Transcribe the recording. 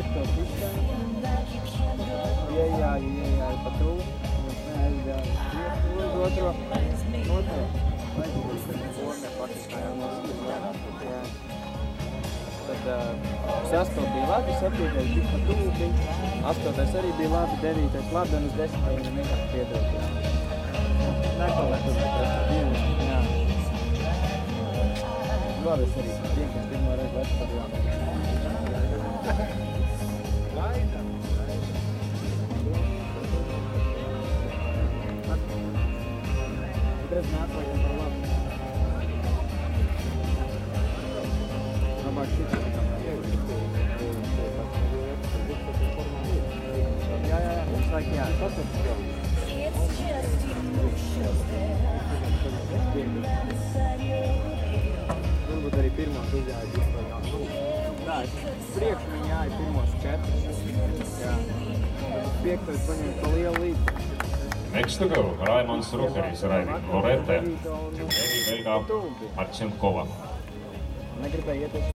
piekto sistēmu. Ieejāja pa tuvu. Neaizgāja uz otro. Formē faktiski jā. Tad 6. bija labi, 7. bija pa tuvu bija. 8. arī bija labi, 9. labi, un uz 10. viņam vienkārši piedod. Nekolētumēt vienu. Jā. Labi, es arī tiekam pirmā reizi vairs par jāmu. Drez nākvajam par labu. Labāk šitā. Jā, mums vajag jā. Varbūt arī pirmos uzjāja vispār. Tā, priekš viņi jāja pirmos 4. Jā. 5. paņēma pa lielu līdzi. Next to go, Raimond Strucker is arriving. Lorette, Evi Velga Marchenkova. Negribēja iet uz